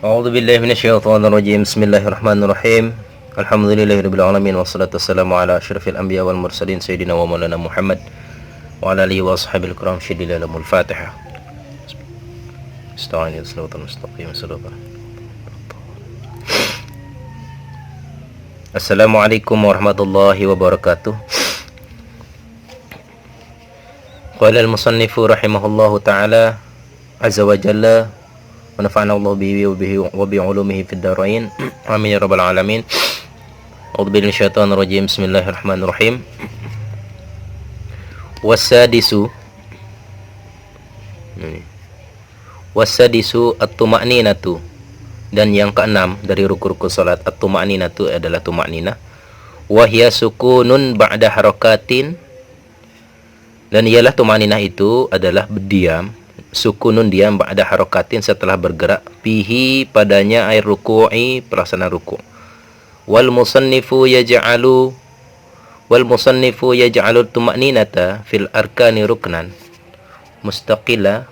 A'udzu billahi minasyaitonir rajim. Bismillahirrahmanirrahim. Alhamdulillahirabbil alamin wassalatu wassalamu ala asyrafil anbiya wal mursalin sayyidina wa maulana Muhammad wa ala alihi wa ashabil kiram syadidil alamul Fatihah. Astagfirullahaladzim salatul mustaqim sallallahu. Assalamualaikum warahmatullahi wabarakatuh. Qala al-musannifu rahimahullahu ta'ala azza wa jalla wa nafa'ana Allah bihi wa bi ulumihi fid dharain. Amin ya rabbal alamin. A'udzu billahi minasyaitonir rajim. Bismillahirrahmanirrahim. Wasadisu at-tuma'ninatu, dan yang keenam dari rukun-rukun salat at-tuma'ninatu adalah tuma'ninah. Wa hiya sukunun ba'da harakatin, dan ialah tuma'ninah itu adalah berdiam, sukunun diam ba'da harakatin setelah bergerak, fihi padanya air ruku'i pelaksanaan ruku'. Wal musannifu yaj'alu tuma'ninata fil arkani ruknan mustaqila.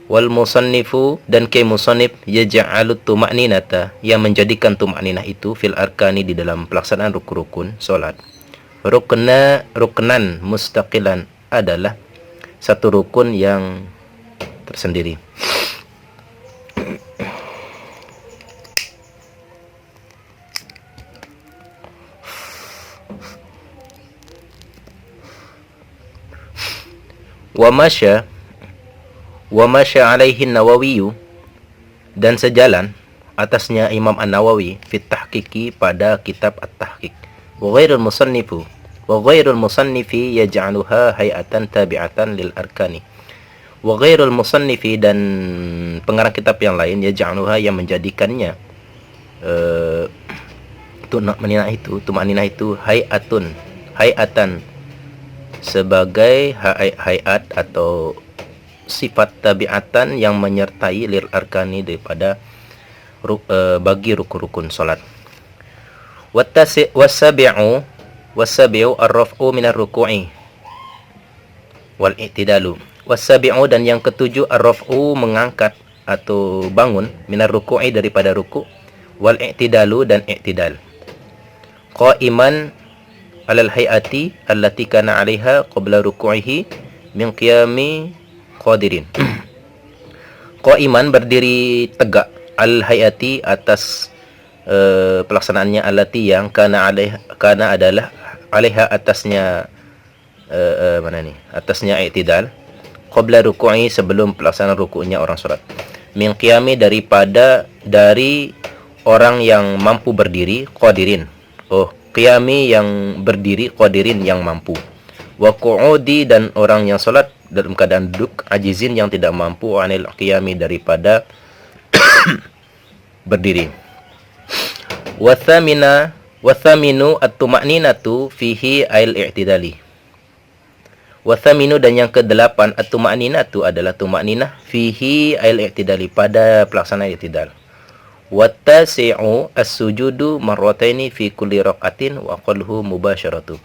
Wal musannifu, dan ke musannif, yaj'alu tuma'ninata, yang menjadikan tuma'ninah itu fil arkani di dalam pelaksanaan rukun-rukun salat. Ruknan mustaqilan adalah satu rukun yang tersendiri. Wa masya alaihi Nawawiyu, dan sejalan atasnya Imam An-Nawawi fit tahqiqi pada kitab At-Tahqiq. Wa ghairul musannifi yaj'aluha hay'atan tabi'atan lil arkani. Wa ghairul musannifi, dan pengarang kitab yang lain, yaj'aluha, yang menjadikannya tumanina itu hay'atan sebagai hayat atau sifat tabi'atan yang menyertai lil arkani daripada bagi rukun-rukun salat. Wasabi'u ar-raf'u minar ruku'i wal i'tidalu. Wasabi'u, dan yang ketujuh, ar-raf'u mengangkat atau bangun, minar ruku'i daripada ruku', wal i'tidalu, dan i'tidal. Qa'iman alal hay'ati allati kana 'alaiha qabla ruku'ihi min qiyami qadirin. Qa'iman, berdiri tegak, al hayati, atas pelaksanaannya, allati, yang kana adalah alaiha, atasnya atasnya i'tidal, qabla ruku'i, sebelum pelaksanaan ruku'nya orang salat. Min qiyami, dari orang yang mampu berdiri, qadirin. Qiyami, yang berdiri, qadirin, yang mampu. Wa qu'udi, dan orang yang salat dalam keadaan duduk, ajizin, yang tidak mampu, anil qiyami, daripada berdiri. Wathaminu at-tuma'ninatu fihi ail i'tidali. Wathaminu, dan yang ke-8, at-tuma'ninatu adalah tuma'ninah, fihi ail i'tidali, pada pelaksanaan i'tidal. Wattasi'u as-sujudu marrataini fi kulli raqatin wa aqalluhu mubasharatu.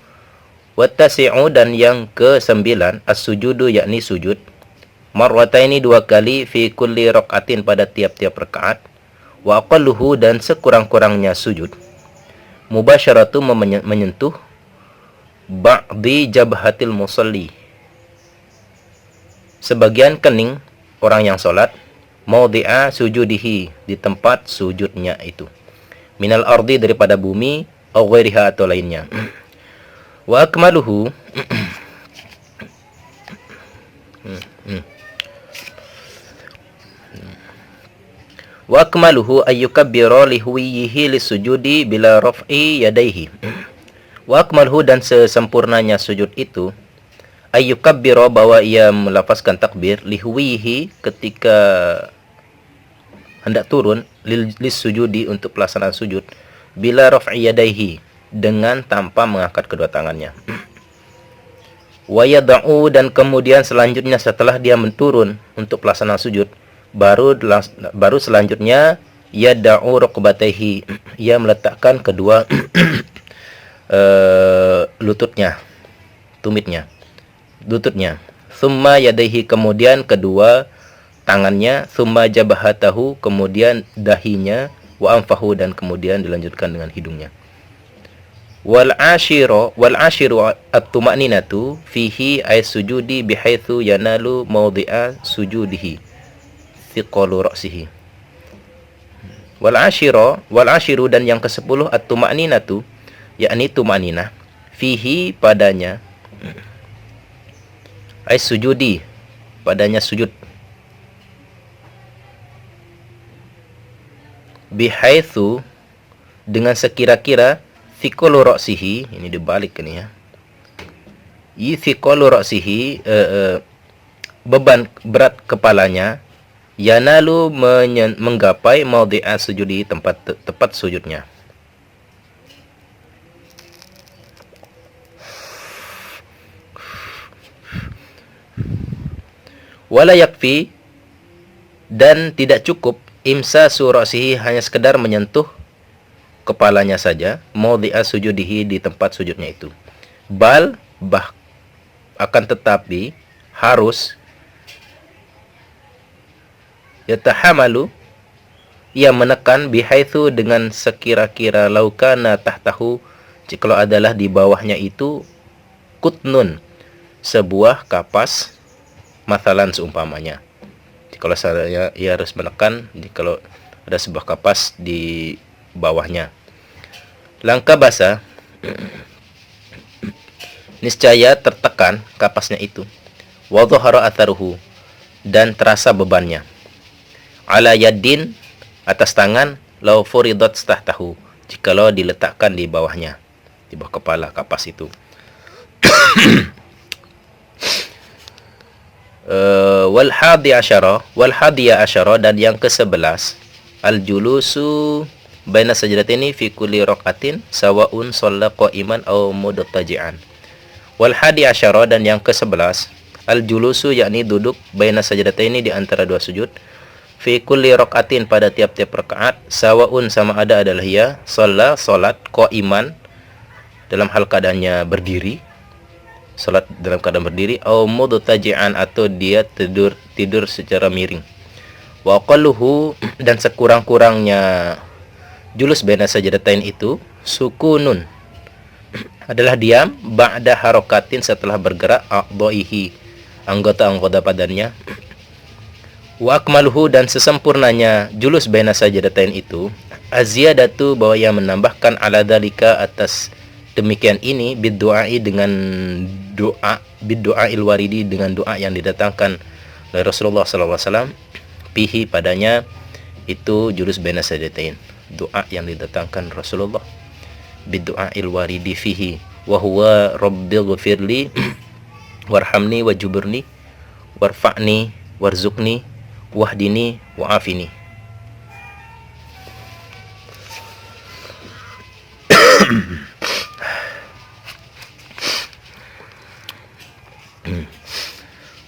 Wattasi'u, dan yang ke-9, as-sujudu, yakni sujud, marwataini, 2 kali, fi kulli raqatin, pada tiap-tiap rakaat, wa aqalluhu, dan sekurang-kurangnya sujud, mubasyaratu, menyentuh, ba'di jabhatil musalli, sebagian kening orang yang salat, maudhi'a sujudihi, di tempat sujudnya itu, minal ardi, daripada bumi, au ghairiha, atau lainnya. Wa akmaluhu Wa akmaluhu ayyukabbira lihuwiyihi lisujudi bila raf'i yadaihi. Wa akmaluhu, dan sesempurnanya sujud itu, ayyukabbira, bahwa ia melafazkan takbir, lihuwiyihi, ketika hendak turun, lisujudi, untuk pelaksanaan sujud, bila raf'i yadaihi, dengan tanpa mengangkat kedua tangannya. Wa yada'u, dan kemudian selanjutnya setelah dia menturun untuk pelaksanaan sujud, baru selanjutnya yada'u rukbatayhi, ia meletakkan kedua lututnya, lututnya. Thumma yadaihi, kemudian kedua tangannya, thumma jabhatahu, kemudian dahinya, wa anfahu, dan kemudian dilanjutkan dengan hidungnya. Wal ashiru at-tuma'ninatu fihi ay sujudi bihaitsu yanalu mawdi'a sujudihi thiqalu ra'sihi. Wal ashiru, dan yang ke-10 at-tuma'ninatu, yakni tuma'ninah, fihi, padanya, ay sujudi, padanya sujud, bihaitsu, dengan sekira-kira, thiqalu ra'sihi, ini dibalik ini ya. Thiqalu ra'sihi, beban berat kepalanya, yanalu, menggapai, maudhi'a sujudi, tempat sujudnya. Wala yakfi, dan tidak cukup, imsasu ra'sihi, hanya sekedar menyentuh kepalanya saja, maudhi'a sujudihi, di tempat sujudnya itu. Akan tetapi harus, yatahamalu, ia menekan, bihaitsu, dengan sekira-kira, laukana tahtahu, jikalau adalah di bawahnya itu, kutnun, sebuah kapas, mathalan, seumpamanya. Jikalau ia harus menekan jikalau ada sebuah kapas di bawahnya. Langkah basa, niscaya tertekan kapasnya itu. Wa dhahara atharuhu, dan terasa bebannya. Ala yaddin, atas tangan, law furidat tahtahu, jikalau diletakkan di bawahnya, di bawah kepala kapas itu. Wal hadiya asyara, dan yang ke-11, al julusu baina sajdataini fi kulli raqatin sawa'un shalla qa'iman aw mudattaji'an. Wal hadiya asyara, dan yang ke-11, al julusu, yakni duduk, baina sajdataini, di antara dua sujud, fi kulli raqatin, pada tiap-tiap rakaat, sawa'un, sama ada adalah ia, shalla, salat, qa'iman, dalam hal keadaannya berdiri, salat dalam keadaan berdiri, au mudattaji'an, atau dia tidur secara miring. Wa aqalluhu, dan sekurang-kurangnya julus baina sajdatain itu, sukunun, adalah diam, ba'da harokatin, setelah bergerak, a'dha'ihi, anggota-anggota badannya. Wa akmaluhu, dan sesempurnanya julus baina sajdatain itu, aziyadatu, bahwa yang menambahkan, ala dzalika, atas demikian ini, biddu'ai, dengan doa, biddu'ail waridi, dengan doa yang didatangkan oleh Rasulullah SAW, pihi, padanya itu julus baina sajdatain, doa yang didatangkan Rasulullah, biddu'ail waridi fihi, wa huwa rabbighfirli warhamni wajuburni warfa'ni warzuqni wahdini wa'afini.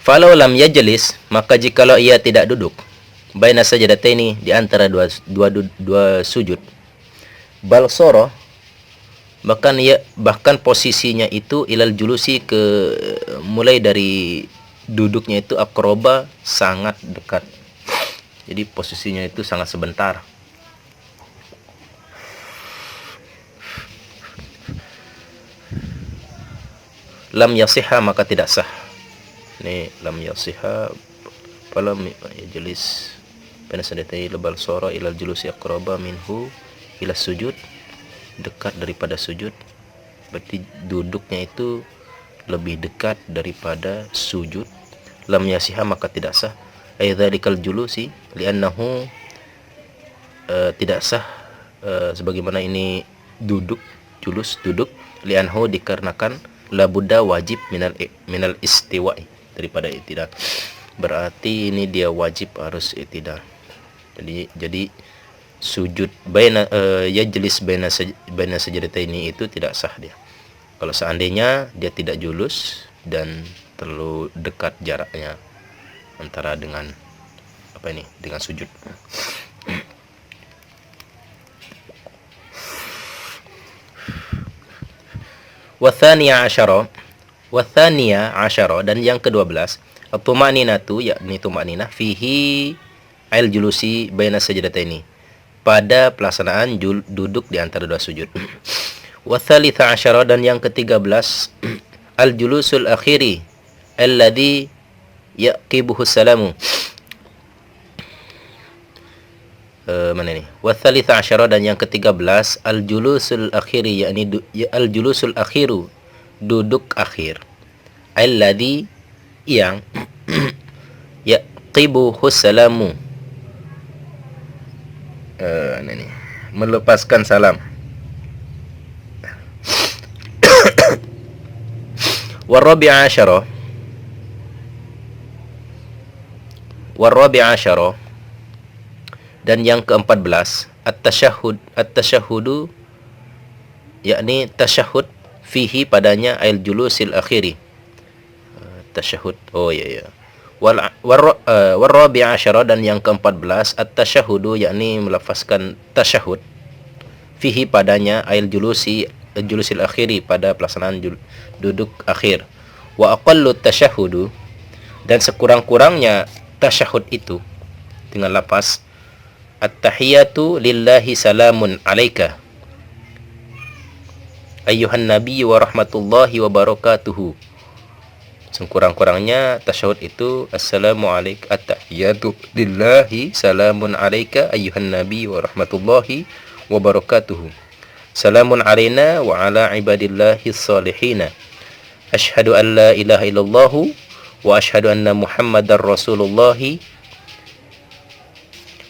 Falau lam yajlis, maka jikalau ia tidak duduk, baina sajadataini, di antara dua sujud, bal soro, bahkan posisinya itu, ilal julusi, mulai dari duduknya itu, akroba, sangat dekat. Jadi posisinya itu sangat sebentar. Lam yasiha, maka tidak sah. Ini lam yasiha, falam yajlis baina sajdatai bal sara ilal julusi aqraba minhu ila sujud, dekat daripada sujud, berarti duduknya itu lebih dekat daripada sujud. Lam yasiha, maka tidak sah, aidzalikal julusi, li'annahu, tidak sah, sebagaimana ini duduk, julus, duduk, li'annahu, dikarenakan, labudda, wajib, minal istiwa'i, daripada i'tidal, berarti ini dia wajib harus i'tidal. Jadi sujud yajlis baina sajdataini itu tidak sah dia kalau seandainya dia tidak julus dan terlalu dekat jaraknya antara dengan dengan sujud. Wa thaniya asyara, Wa thaniya asyara, dan yang ke-12, at-tuma'ninatu, yakni tuma'ninah, fihi al-julusi baina sajdataini, pada pelaksanaan duduk di antara dua sujud. Wa thalitha asyara, dan yang ke-13, al-julusul akhiri alladhi yaqibuhu salamu. Mana ni? Wa thalitha asyara, dan yang ke-13, al-julusul akhiri, yakni al-julusul akhiru, duduk akhir. Alladhi, yang yaqibuhu salamu, mana ni? Melepaskan salam. Warabi'a asyara, dan yang ke-14, at-tasyahhudu, yakni tasyahud, fihi, padanya, al-julusil akhiri, tasyahud. Oh ya. Warabi'a asyara, dan yang ke-14, at-tasyahhudu, yakni melafazkan tasyahud, fihi, padanya, al-julusil akhiri, pada pelaksanaan duduk akhir. Wa aqallu tasyahhudu, dan sekurang-kurangnya tasyahud itu dengan lafaz at-tahiyatu lillahi salamun alaika ayyuhan nabi wa rahmatullahi wa barakatuhu. Sekurang-kurangnya tasyahud itu assalamu alayka, at-tahiyatu lillahi salamun alaika ayyuhan nabi wa rahmatullahi wa barakatuhu, salamun alaina wa ala ibadillahi salihina, asyhadu an la ilaha illallah wa asyhadu anna muhammadar rasulullahi.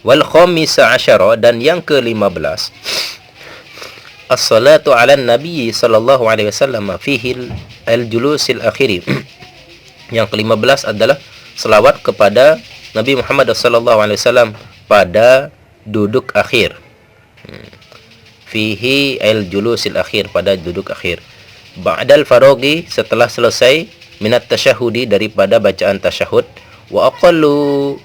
Wal khamisa asyara, dan yang ke-15, as-salatu ala nabi sallallahu alaihi wasallam fihi al-julusil akhiri. Yang ke-15 adalah selawat kepada Nabi Muhammad sallallahu alaihi wasallam pada duduk akhir. Fihi al-julusil akhir, pada duduk akhir. Ba'dal faraghi, setelah selesai, minat tasyahudi, daripada bacaan tasyahud. Wa aqallu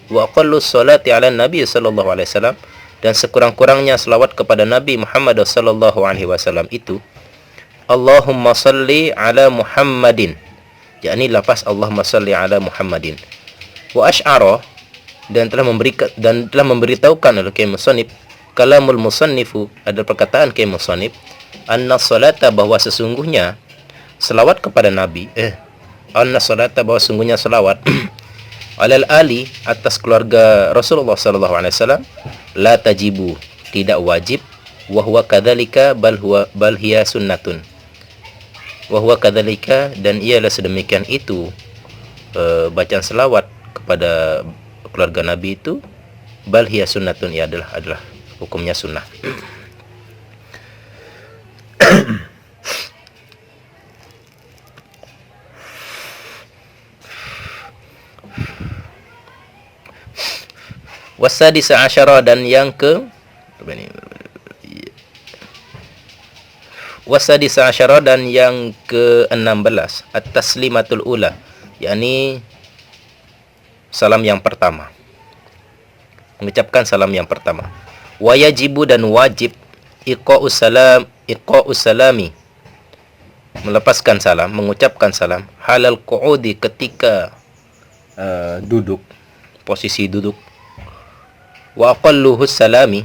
salati ala nabi sallallahu alaihi wasallam, dan sekurang-kurangnya selawat kepada Nabi Muhammad sallallahu alaihi wasallam itu Allahumma salli ala Muhammadin, yakni lafaz Allahumma salli ala Muhammadin. Wa asy'ara, dan telah memberitahukan oleh Kiai Musannif, kalamul musannifu, adalah perkataan Kiai Musannif, anna salata, bahwa sesungguhnya selawat kepada Nabi, anna salata, bahwa sesungguhnya selawat alal ali, atas keluarga Rasulullah sallallahu alaihi wasallam, la tajibu, tidak wajib, wa huwa kadzalika, bal hiya sunnatun, wa huwa kadzalika, dan ialah sedemikian itu, bacaan selawat kepada keluarga Nabi itu, bal hiya sunnatun, ia adalah hukumnya sunnah. Wasadisa asyara, dan yang ke wasadisa asyara, dan yang ke-16, at-taslimatul ula, yakni salam yang pertama, mengucapkan salam yang pertama. Wa yajibu, dan wajib, iqa'us salami, melepaskan salam, mengucapkan salam, halal qu'udi, ketika duduk, posisi duduk. Wa aqalluhu salami,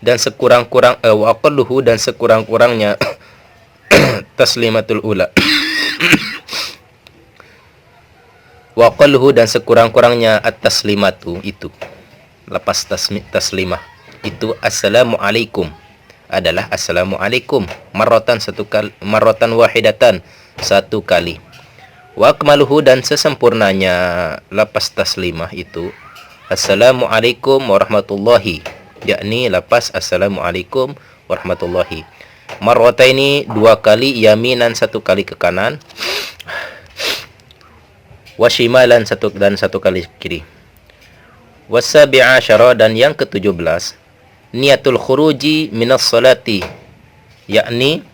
dan sekurang-kurangnya taslimatul ula. Wa aqalluhu, dan sekurang-kurangnya at-taslimatu, itu lepas taslimah itu assalamu alaikum, adalah assalamu alaikum, marratan wahidatan, satu kali. Wa akmaluhu, dan sesempurnanya lepas taslimah itu assalamu alaikum warahmatullahi, yakni lepas assalamu alaikum warahmatullahi, marrataini, dua kali, yaminan, satu kali ke kanan, wa shimalan, satu kali kiri. Wasabi'a asyara, dan yang ke-17, niatul khuruji minas salati, yakni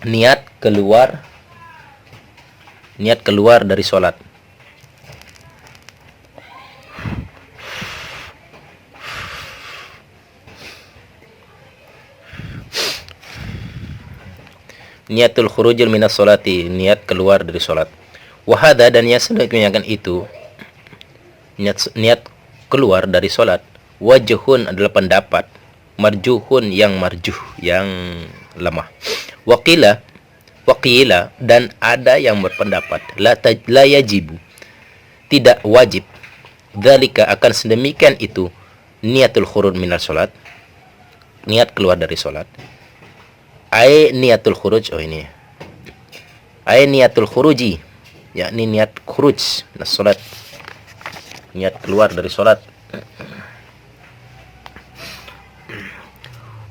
niat keluar dari salat. niatul khurujil minas sholati, niat keluar dari salat. Wa hadza, dan yang sedemikian itu, niat keluar dari salat, wajhun adalah pendapat, marjuhun yang marjuh, yang lemah. Waqila, dan ada yang berpendapat la yajibu, tidak wajib, dzalika akan sedemikian itu, niatul khuruj minas salat, niat keluar dari salat. Niatul khuruj, ini niatul khuruji, yakni niat khuruj minas salat, niat keluar dari salat.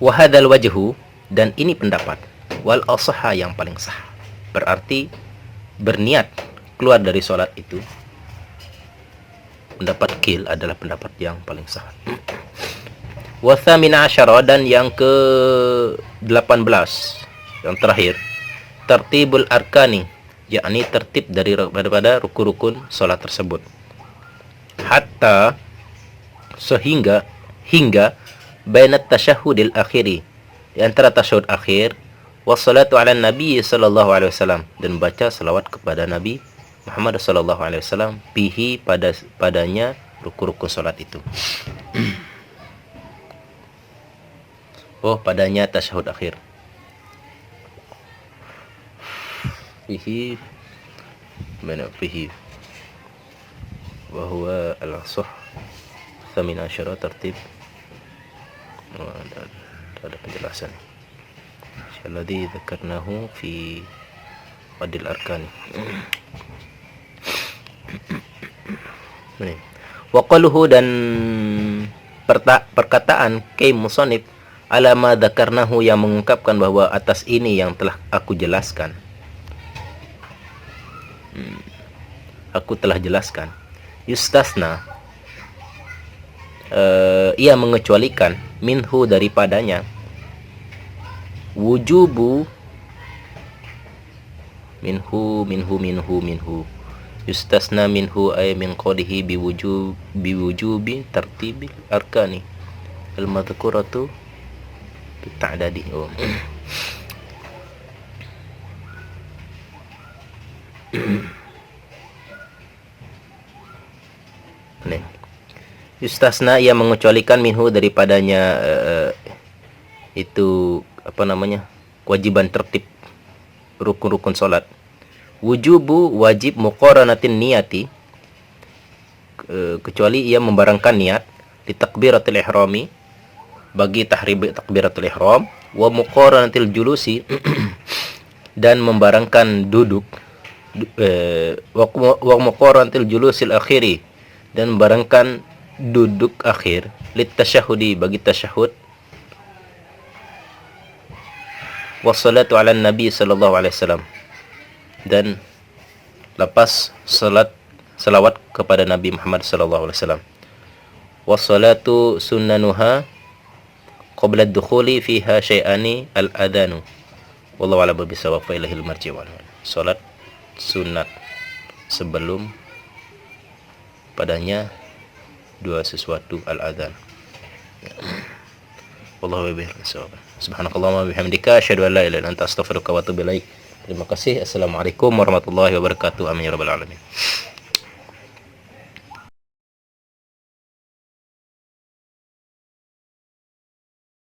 Wa hadzal wajhu, dan ini pendapat, wal ashaha, yang paling sah. Berarti berniat keluar dari salat itu, pendapat qil adalah pendapat yang paling sah. Wa thamina asyara, dan yang ke-18, yang terakhir, tertibul arkani, yakni tertib daripada rukun-rukun salat tersebut. Hatta, sehingga, hingga bainat tasyahudil akhiri, di antara tasyahud akhir, wassalatu ala nabi sallallahu alaihi wasallam, dan baca salawat kepada Nabi Muhammad sallallahu alaihi wasallam, bihi, padanya rukun-rukun salat itu. Padanya tasyahud akhir. Fihi wa huwa al-asah thamina asyara tertib. Ada penjelasan. Alladzi dzakarnahu fi wadil arkan. Wa qaluhu, dan perkataan kay musannif ala ma dzakarnahu, yang mengungkapkan bahwa atas ini yang telah aku jelaskan, aku telah jelaskan. Yustasna, ia mengecualikan, minhu, daripadanya, wujubu, minhu, yustasna minhu ay min qawlihi biwujubi tartibil arkani al-madhkuratu bita'dadi. Yustasna, ia mengecualikan, minhu, daripadanya, itu kewajiban tertib rukun-rukun salat. Wujubu, wajib, muqaranatin niyati, kecuali ia membarengkan niat, di takbiratul ihrami, bagi takbiratul ihram, wa muqaranatil julusi, dan membarengkan duduk, wa muqaranatil julusil akhiri, dan membarengkan duduk akhir, lit tasyahudi, bagi tasyahud, wassalatu ala nabi sallallahu alaihi wasallam, dan lepas salawat kepada Nabi Muhammad sallallahu alaihi wasallam. Wassalatu sunnanuha qabla ad-dukhuli fiha syai'ani al-adhanu wallahu a'lam bissawab, fa ilahil marji' wal ma'ad. Salat sunat sebelum padanya dua sesuatu, al-adhan. Wallahu a'lam bissawab. Subhanakallahumma wa bihamdika asyhadu an la ilaha illa anta astaghfiruka wa atubu ilaik. Terima kasih. Assalamualaikum warahmatullahi wabarakatuh. Amin ya rabbal alamin.